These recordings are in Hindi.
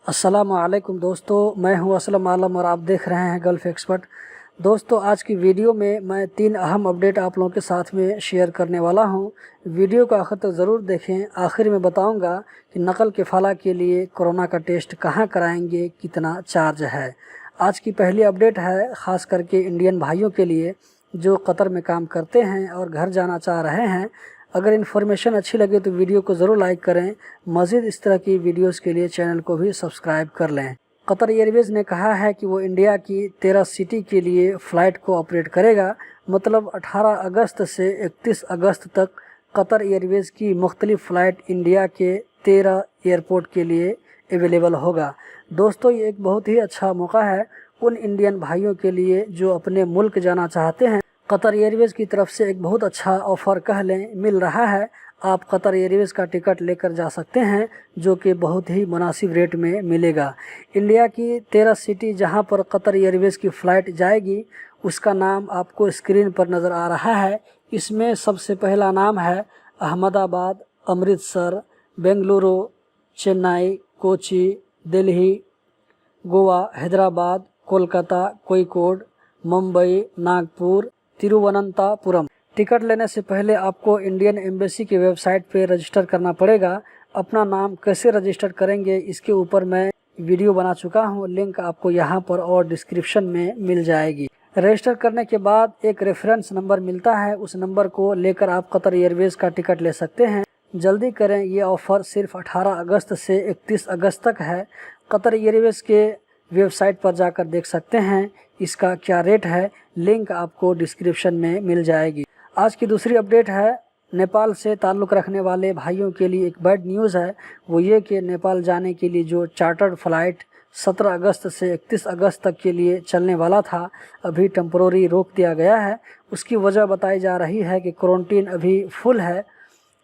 अस्सलामुअलैकुम दोस्तों, मैं हूं असलम आलम और आप देख रहे हैं गल्फ़ एक्सपर्ट। दोस्तों, आज की वीडियो में मैं 3 अहम अपडेट आप लोगों के साथ में शेयर करने वाला हूं। वीडियो को आखिर तक ज़रूर देखें। आखिर में बताऊंगा कि नकल के फला के लिए कोरोना का टेस्ट कहां कराएंगे, कितना चार्ज है। आज की पहली अपडेट है ख़ास करके इंडियन भाइयों के लिए जो कतर में काम करते हैं और घर जाना चाह रहे हैं। अगर इन्फॉर्मेशन अच्छी लगे तो वीडियो को ज़रूर लाइक करें। मज़ीद इस तरह की वीडियोस के लिए चैनल को भी सब्सक्राइब कर लें। कतर एयरवेज़ ने कहा है कि वो इंडिया की 13 सिटी के लिए फ़्लाइट को ऑपरेट करेगा। मतलब 18 अगस्त से 31 अगस्त तक कतर एयरवेज़ की मुख्तलिफ़ फ़्लाइट इंडिया के 13 एयरपोर्ट के लिए अवेलेबल होगा। दोस्तों, ये एक बहुत ही अच्छा मौका है उन इंडियन भाइयों के लिए जो अपने मुल्क जाना चाहते हैं। कतर एयरवेज़ की तरफ से एक बहुत अच्छा ऑफ़र कह लें मिल रहा है। आप कतर एयरवेज़ का टिकट लेकर जा सकते हैं जो कि बहुत ही मुनासिब रेट में मिलेगा। इंडिया की 13 सिटी जहां पर कतर एयरवेज़ की फ़्लाइट जाएगी उसका नाम आपको स्क्रीन पर नज़र आ रहा है। इसमें सबसे पहला नाम है अहमदाबाद, अमृतसर, बेंगलुरु, चेन्नई, कोची, दिल्ली, गोवा, हैदराबाद, कोलकाता, कोझिकोड, मुंबई, नागपुर, तिरुवनंतपुरम। टिकट लेने से पहले आपको इंडियन एम्बेसी की वेबसाइट पर रजिस्टर करना पड़ेगा। अपना नाम कैसे रजिस्टर करेंगे इसके ऊपर मैं वीडियो बना चुका हूं। लिंक आपको यहां पर और डिस्क्रिप्शन में मिल जाएगी। रजिस्टर करने के बाद एक रेफरेंस नंबर मिलता है, उस नंबर को लेकर आप कतर एयरवेज़ का टिकट ले सकते हैं। जल्दी करें, ये ऑफ़र सिर्फ 18 अगस्त से 31 अगस्त तक है। कतर एयरवेज़ के वेबसाइट पर जाकर देख सकते हैं इसका क्या रेट है। लिंक आपको डिस्क्रिप्शन में मिल जाएगी। आज की दूसरी अपडेट है नेपाल से ताल्लुक़ रखने वाले भाइयों के लिए एक बैड न्यूज़ है। वो ये कि नेपाल जाने के लिए जो चार्टर्ड फ़्लाइट 17 अगस्त से 31 अगस्त तक के लिए चलने वाला था, अभी टेम्पोररी रोक दिया गया है। उसकी वजह बताई जा रही है कि क्वारंटीन अभी फुल है,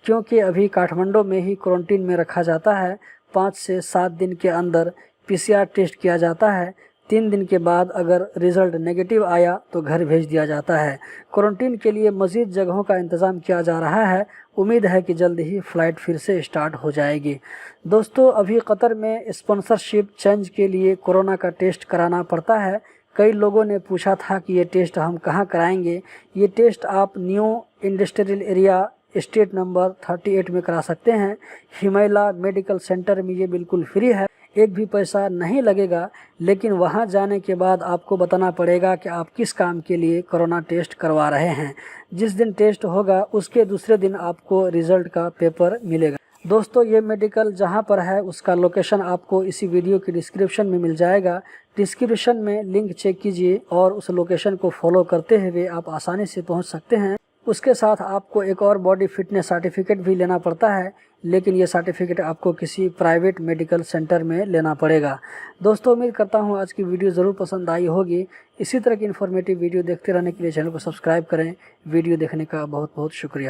क्योंकि अभी काठमांडू में ही क्वारंटीन में रखा जाता है। 5 से 7 दिन के अंदर PCR टेस्ट किया जाता है। 3 दिन के बाद अगर रिज़ल्ट नेगेटिव आया तो घर भेज दिया जाता है। क्वारंटीन के लिए मज़ीद जगहों का इंतज़ाम किया जा रहा है। उम्मीद है कि जल्द ही फ़्लाइट फिर से स्टार्ट हो जाएगी। दोस्तों, अभी कतर में स्पॉन्सरशिप चेंज के लिए कोरोना का टेस्ट कराना पड़ता है। कई लोगों ने पूछा था कि ये टेस्ट हम कहाँ कराएंगे। ये टेस्ट आप new industrial area state number 38 में करा सकते हैं। हिमालय मेडिकल सेंटर में ये बिल्कुल फ्री है, एक भी पैसा नहीं लगेगा। लेकिन वहां जाने के बाद आपको बताना पड़ेगा कि आप किस काम के लिए कोरोना टेस्ट करवा रहे हैं। जिस दिन टेस्ट होगा उसके दूसरे दिन आपको रिज़ल्ट का पेपर मिलेगा। दोस्तों, ये मेडिकल जहां पर है उसका लोकेशन आपको इसी वीडियो की डिस्क्रिप्शन में मिल जाएगा। डिस्क्रिप्शन में लिंक चेक कीजिए और उस लोकेशन को फॉलो करते हुए आप आसानी से पहुँच सकते हैं। उसके साथ आपको एक और बॉडी फिटनेस सर्टिफिकेट भी लेना पड़ता है, लेकिन ये सर्टिफिकेट आपको किसी प्राइवेट मेडिकल सेंटर में लेना पड़ेगा। दोस्तों, उम्मीद करता हूँ आज की वीडियो ज़रूर पसंद आई होगी। इसी तरह की इन्फॉर्मेटिव वीडियो देखते रहने के लिए चैनल को सब्सक्राइब करें। वीडियो देखने का बहुत बहुत शुक्रिया।